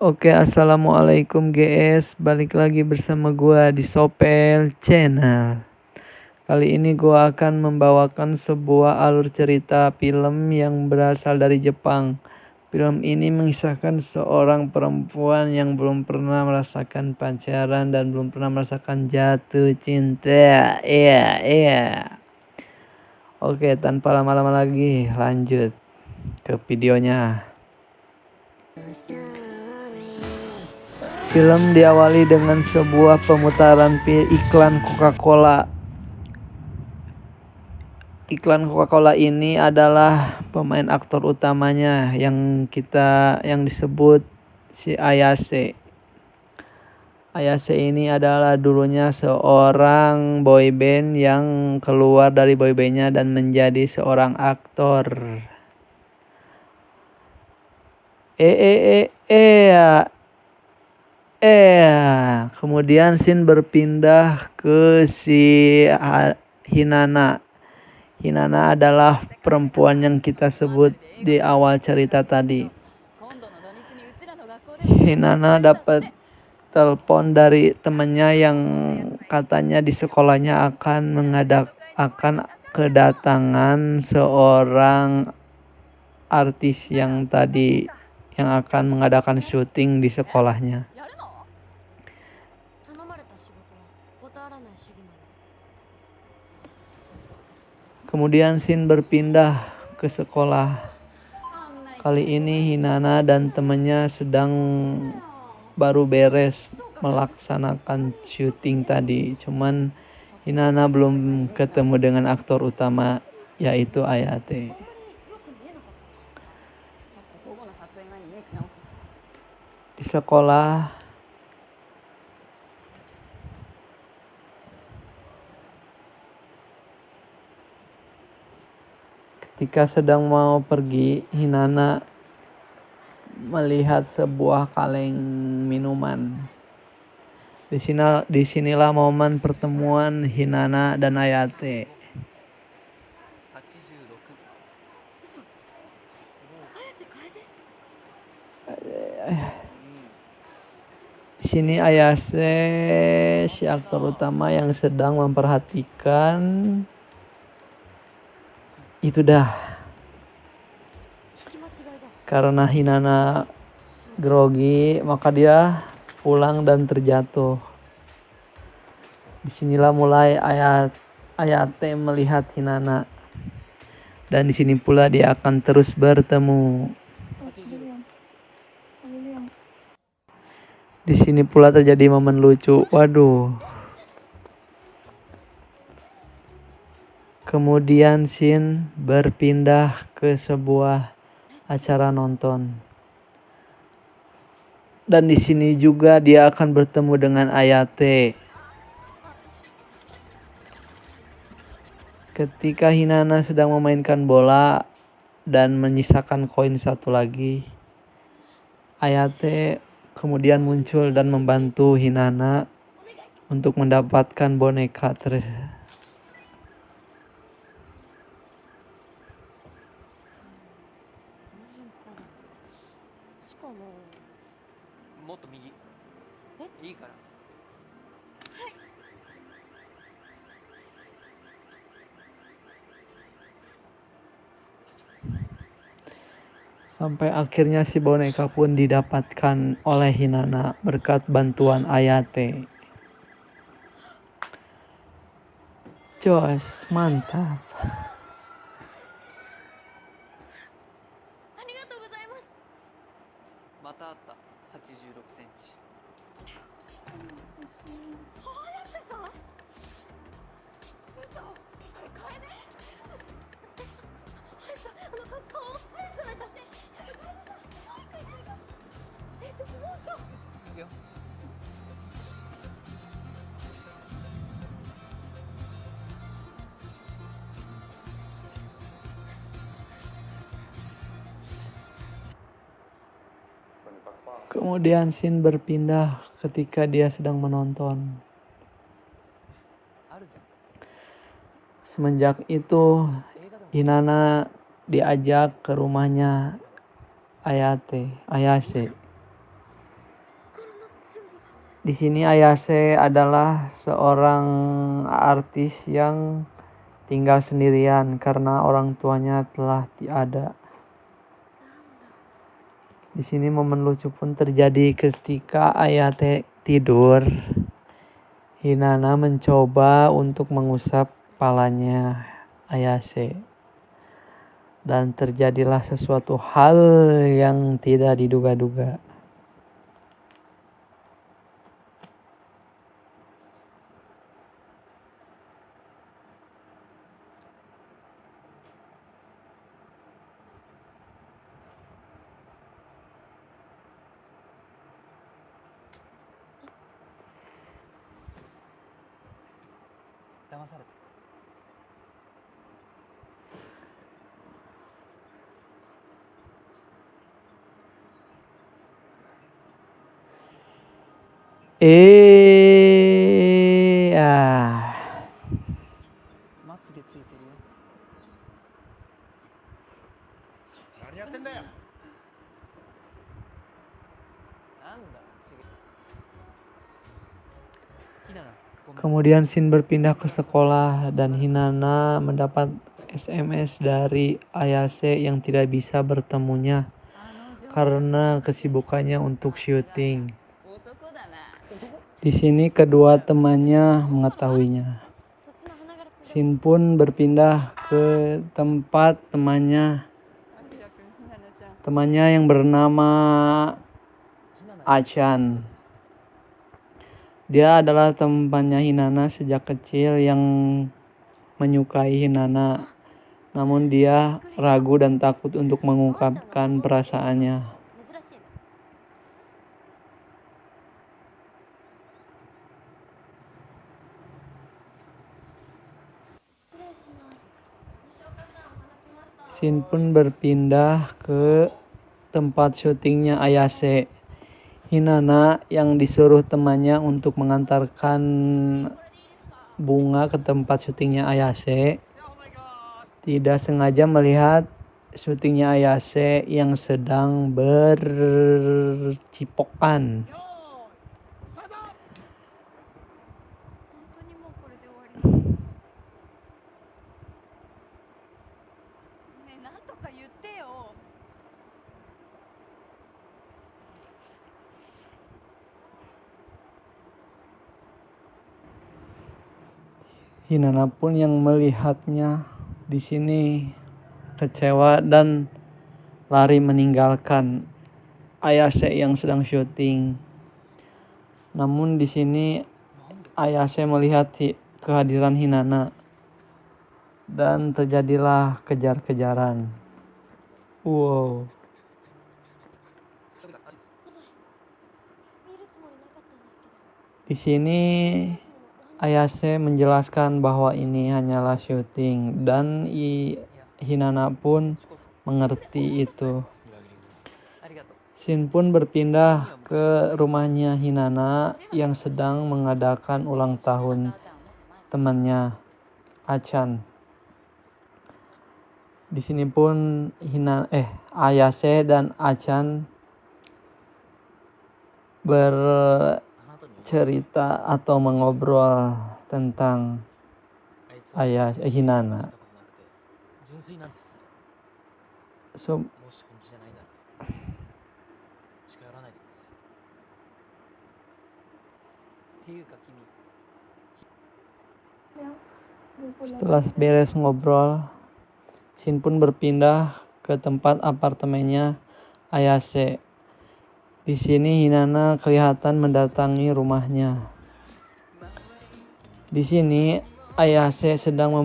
Oke, assalamualaikum GS. Balik lagi bersama gua di Sopel Channel. Kali ini gua akan membawakan sebuah alur cerita film yang berasal dari Jepang. Film ini mengisahkan seorang perempuan yang belum pernah merasakan pacaran dan belum pernah merasakan jatuh cinta. Iya. Oke, tanpa lama-lama lagi, lanjut ke videonya. Film diawali dengan sebuah pemutaran iklan Coca-Cola. Iklan Coca-Cola ini adalah pemain aktor utamanya yang disebut si Ayase. Ayase ini adalah dulunya seorang boyband yang keluar dari boybandnya dan menjadi seorang aktor. Kemudian scene berpindah ke si Hinana. Hinana adalah perempuan yang kita sebut di awal cerita tadi. Hinana dapat telepon dari temannya yang katanya di sekolahnya akan kedatangan seorang artis yang akan mengadakan syuting di sekolahnya. Kemudian scene berpindah ke sekolah. Kali ini Hinana dan temannya sedang baru beres melaksanakan syuting tadi. Cuman Hinana belum ketemu dengan aktor utama yaitu Ayate. Di sekolah ketika sedang mau pergi, Hinana melihat sebuah kaleng minuman. Disinilah momen pertemuan Hinana dan Ayate. Di sini Ayase, si aktor utama yang sedang memperhatikan itu dah. Karena Hinana grogi, maka dia pulang dan terjatuh. Disinilah mulai Ayate melihat Hinana. Dan di sini pula dia akan terus bertemu. Di sini pula terjadi momen lucu. Waduh. Kemudian scene berpindah ke sebuah acara nonton. Dan di sini juga dia akan bertemu dengan Ayate. Ketika Hinana sedang memainkan bola dan menyisakan koin satu lagi, Ayate kemudian muncul dan membantu Hinana untuk mendapatkan boneka sampai akhirnya si boneka pun didapatkan oleh Hinana berkat bantuan Ayate. Jos, mantap. Kemudian scene berpindah ketika dia sedang menonton. Semenjak itu Hinana diajak ke rumahnya Ayase. Di sini Ayase adalah seorang artis yang tinggal sendirian karena orang tuanya telah tiada. Di sini momen lucu pun terjadi ketika Ayate tidur. Hinana mencoba untuk mengusap kepalanya Ayase. Dan terjadilah sesuatu hal yang tidak diduga-duga. Ah. まつげついてるよ。何やってんだよ。なんだひなな、ごめん。 Kemudian Shin berpindah ke sekolah dan Hinana mendapat SMS dari Ayase yang tidak bisa bertemunya karena kesibukannya untuk syuting. Di sini kedua temannya mengetahuinya. Shin pun berpindah ke tempat temannya yang bernama Achan. Dia adalah temannya Hinana sejak kecil yang menyukai Hinana. Namun dia ragu dan takut untuk mengungkapkan perasaannya. Shin pun berpindah ke tempat syutingnya Ayase. Hinana yang disuruh temannya untuk mengantarkan bunga ke tempat syutingnya Ayase tidak sengaja melihat syutingnya Ayase yang sedang bercipokan. Hinana pun yang melihatnya di sini kecewa dan lari meninggalkan Ayase yang sedang syuting. Namun di sini Ayase melihat kehadiran Hinana dan terjadilah kejar-kejaran. Wow. Di sini Ayase menjelaskan bahwa ini hanyalah syuting dan Hinana pun mengerti itu. Shin pun berpindah ke rumahnya Hinana yang sedang mengadakan ulang tahun temannya Achan. Di sini pun Ayase dan Achan bercerita atau mengobrol tentang Hinana. So, setelah beres ngobrol, Shin pun berpindah ke tempat apartemennya Ayase. Di sini Hinana kelihatan mendatangi rumahnya. Di sini Ayase sedang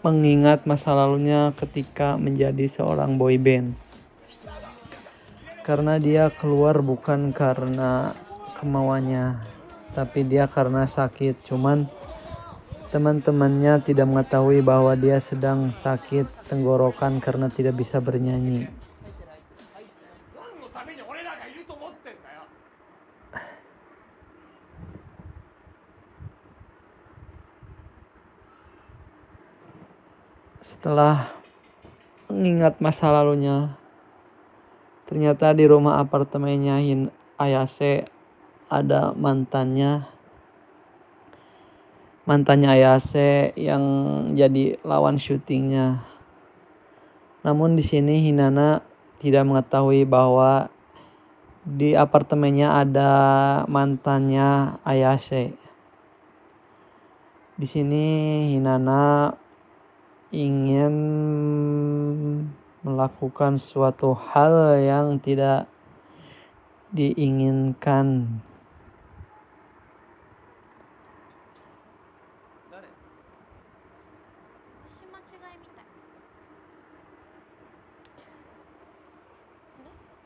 mengingat masa lalunya ketika menjadi seorang boyband. Karena dia keluar bukan karena kemauannya, tapi dia karena sakit. Cuman teman-temannya tidak mengetahui bahwa dia sedang sakit tenggorokan karena tidak bisa bernyanyi. Setelah mengingat masa lalunya, ternyata di rumah apartemennya Ayase ada mantannya Ayase yang jadi lawan syutingnya. Namun di sini Hinata tidak mengetahui bahwa di apartemennya ada mantannya Ayase. Di sini Hinata ingin melakukan suatu hal yang tidak diinginkan.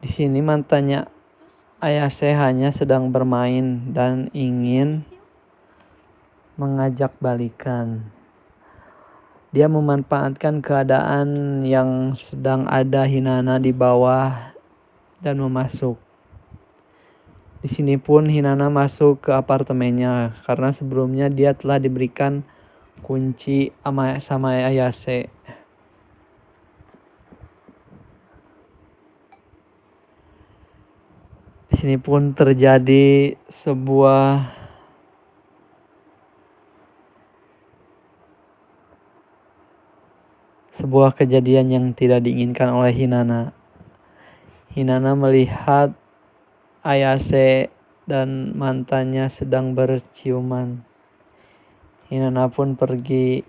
Di sini mantannya Ayase hanya sedang bermain dan ingin mengajak balikan. Dia memanfaatkan keadaan yang sedang ada Hinata di bawah dan memasuk. Di sini pun Hinata masuk ke apartemennya karena sebelumnya dia telah diberikan kunci sama Ayase. Di sini pun terjadi sebuah kejadian yang tidak diinginkan oleh Hinata. Hinata melihat Ayase dan mantannya sedang berciuman. Hinata pun pergi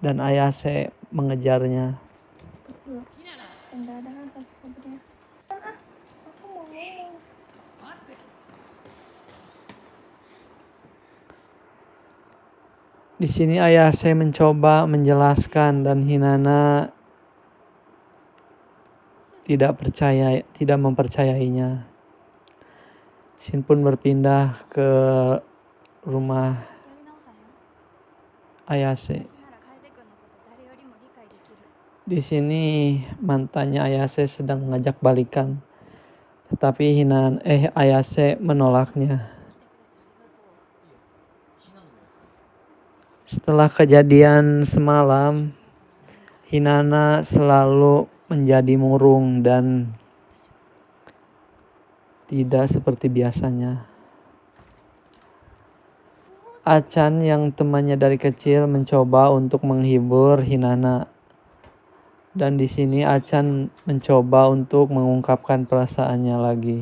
dan Ayase mengejarnya. Di sini Ayase mencoba menjelaskan dan Hinata tidak mempercayainya. Shin pun berpindah ke rumah Ayase. Di sini mantannya Ayase sedang mengajak balikan, tetapi Ayase menolaknya. Setelah kejadian semalam, Hinata selalu menjadi murung dan tidak seperti biasanya. Achan yang temannya dari kecil mencoba untuk menghibur Hinata. Dan di sini Achan mencoba untuk mengungkapkan perasaannya lagi.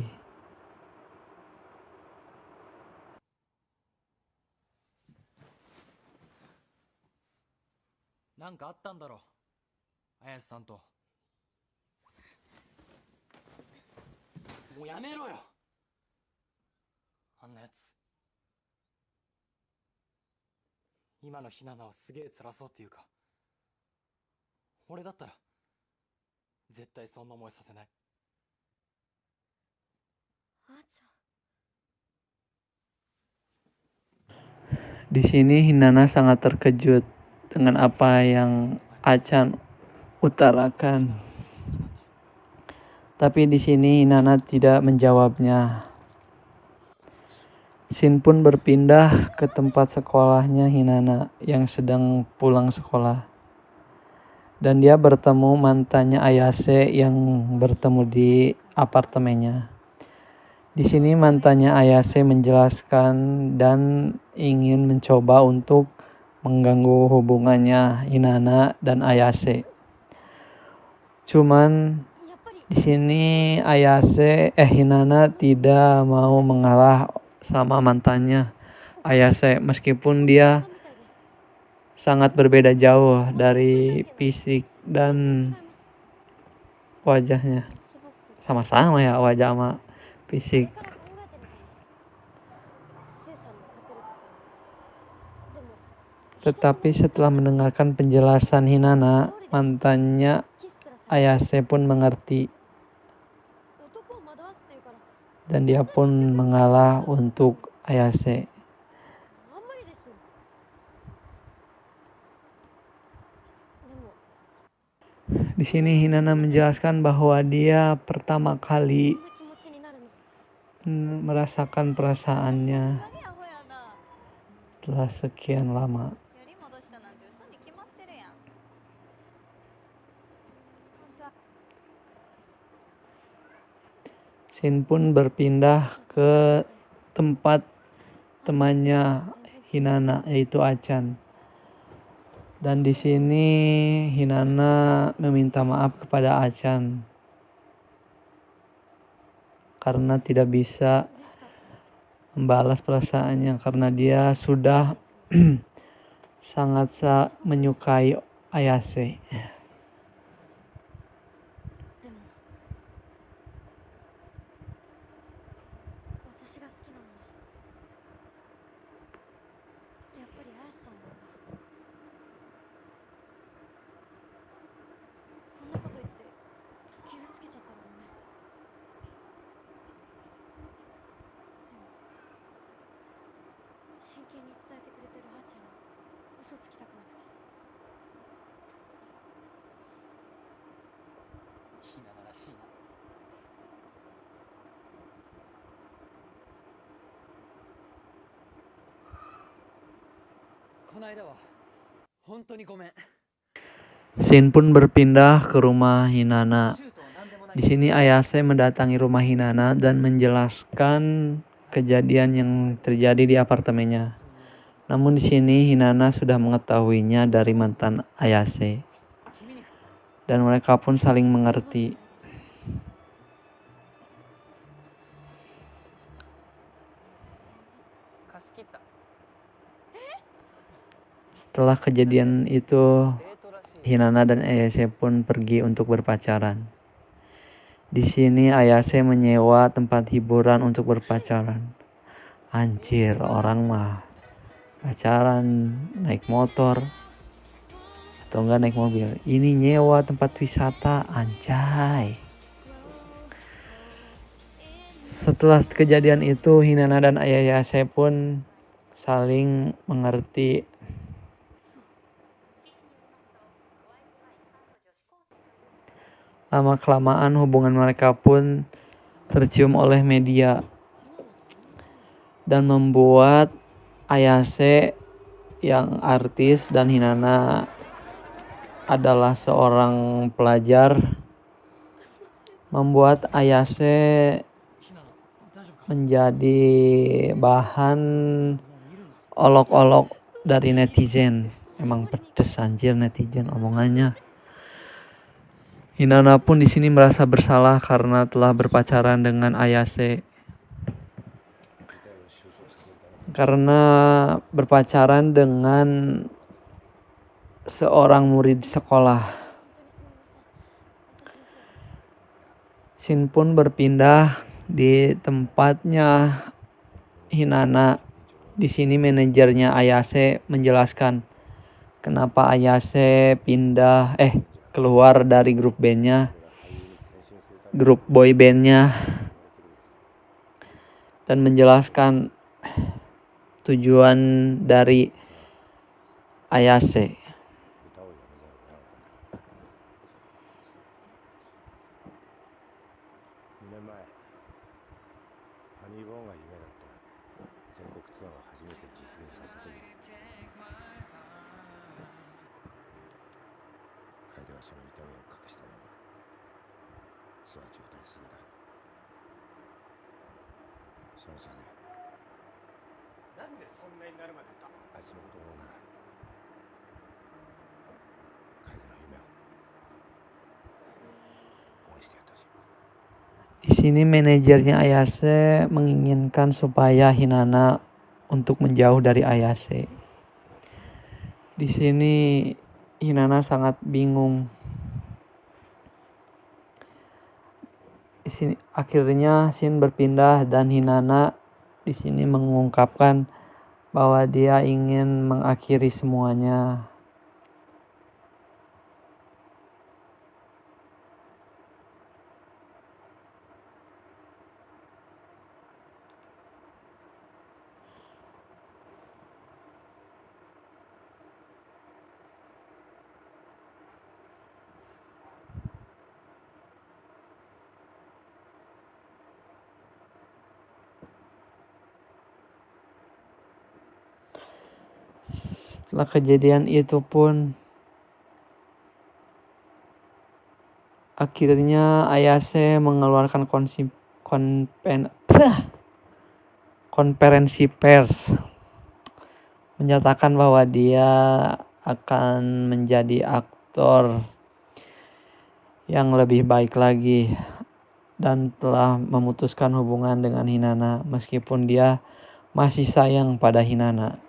Di sini Hinata sangat terkejut dengan apa yang Achan utarakan. Tapi di sini Hinata tidak menjawabnya. Shin pun berpindah ke tempat sekolahnya Hinata yang sedang pulang sekolah. Dan dia bertemu mantannya Ayase yang bertemu di apartemennya. Di sini mantannya Ayase menjelaskan dan ingin mencoba untuk mengganggu hubungannya Hinata dan Ayase. Cuman di sini Hinata tidak mau mengalah sama mantannya Ayase meskipun dia sangat berbeda jauh dari fisik dan wajahnya. Sama-sama ya wajah sama fisik. Tetapi setelah mendengarkan penjelasan Hinata, mantannya Ayase pun mengerti. Dan dia pun mengalah untuk Ayase. Di sini Hinata menjelaskan bahwa dia pertama kali merasakan perasaannya setelah sekian lama. Shin pun berpindah ke tempat temannya Hinana, yaitu Achan. Dan di sini Hinana meminta maaf kepada Achan karena tidak bisa membalas perasaannya karena dia sudah sangat menyukai Ayase. でも私が好きなのはやっぱり綾瀬さんなんだ。こんなこと言って傷つけちゃったらごめん。でも真剣に伝えてくれてるあーちゃんに嘘つきたくなくて。ひならしいな。この間は本当にごめん。 Shin pun berpindah ke rumah Hinana. シュートは何でもない。 Di sini Ayase mendatangi rumah Hinana dan menjelaskan kejadian yang terjadi di apartemennya. Namun di sini Hinana sudah mengetahuinya dari mantan Ayase. Dan mereka pun saling mengerti. Setelah kejadian itu, Hinana dan Ayase pun pergi untuk berpacaran. Di sini Ayase menyewa tempat hiburan untuk berpacaran. Anjir, orang mah pacaran naik motor atau enggak naik mobil. Ini nyewa tempat wisata, anjay. Setelah kejadian itu, Hinana dan Ayase pun saling mengerti. Lama-kelamaan hubungan mereka pun tercium oleh media dan membuat Ayase yang artis dan Hinana adalah seorang pelajar membuat Ayase menjadi bahan olok-olok dari netizen. Emang pedes anjir netizen omongannya. Hinana pun di sini merasa bersalah karena telah berpacaran dengan Ayase. Karena berpacaran dengan seorang murid sekolah. Shin pun berpindah di tempatnya Hinana. Di sini manajernya Ayase menjelaskan kenapa Ayase keluar dari grup boy bandnya, dan menjelaskan tujuan dari Ayase. 2年前ハニーボーンが夢だった全国ツアーを初めて実現させた時楓はその痛みを隠したままツアー中歌い続けたその差でなんでそんなになるまであいつのことを思うなら楓の夢を応援してやってほしい Di sini manajernya Ayase menginginkan supaya Hinana untuk menjauh dari Ayase. Di sini Hinana sangat bingung. Di sini akhirnya Shin berpindah dan Hinana di sini mengungkapkan bahwa dia ingin mengakhiri semuanya. Setelah kejadian itu pun akhirnya Ayase mengeluarkan konferensi pers menyatakan bahwa dia akan menjadi aktor yang lebih baik lagi dan telah memutuskan hubungan dengan Hinata meskipun dia masih sayang pada Hinata.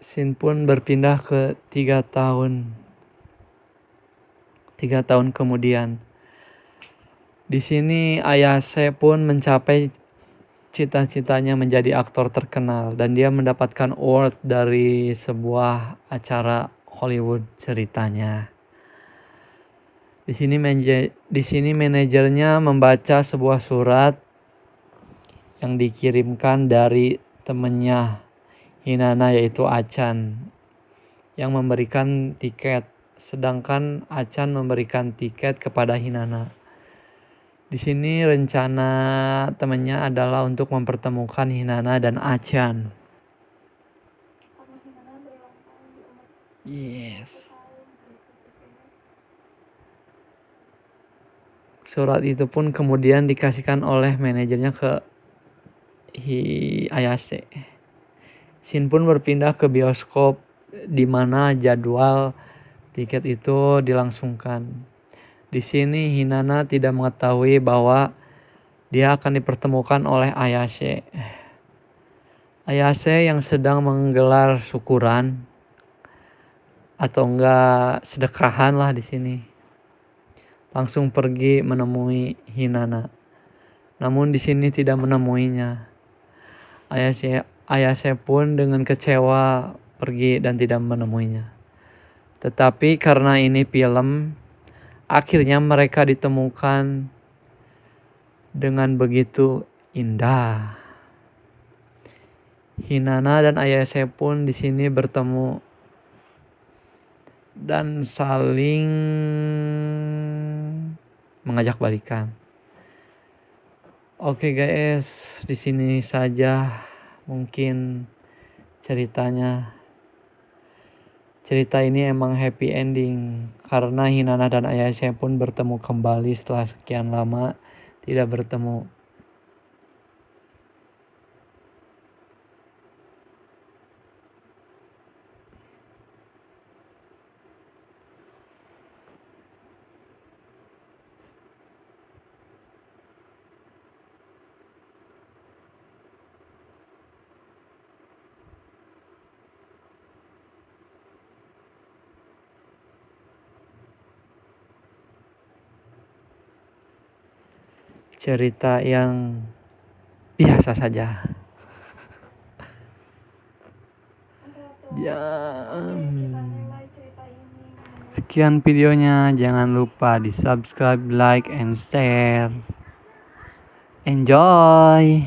Scene pun berpindah ke 3 tahun kemudian. Di sini Ayase pun mencapai cita-citanya menjadi aktor terkenal dan dia mendapatkan award dari sebuah acara Hollywood ceritanya. Di sini manajernya membaca sebuah surat yang dikirimkan dari temannya Hinata yaitu Achan yang memberikan tiket, sedangkan Achan memberikan tiket kepada Hinata. Di sini rencana temannya adalah untuk mempertemukan Hinata dan Achan. Yes. Surat itu pun kemudian dikasihkan oleh manajernya ke Ayase. Shin pun berpindah ke bioskop di mana jadwal tiket itu dilangsungkan. Di sini Hinata tidak mengetahui bahwa dia akan dipertemukan oleh Ayase. Ayase yang sedang menggelar syukuran atau enggak sedekahan lah di sini. Langsung pergi menemui Hinata. Namun di sini tidak menemuinya. Ayase pun dengan kecewa pergi dan tidak menemuinya. Tetapi karena ini film, akhirnya mereka ditemukan dengan begitu indah. Hinata dan Ayase pun di sini bertemu dan saling mengajak balikan. Oke guys, di sini saja mungkin ceritanya. Cerita ini emang happy ending karena Hinata dan Ayase pun bertemu kembali setelah sekian lama tidak bertemu. Cerita yang biasa saja. Sekian videonya, jangan lupa di subscribe, like, and share. Enjoy!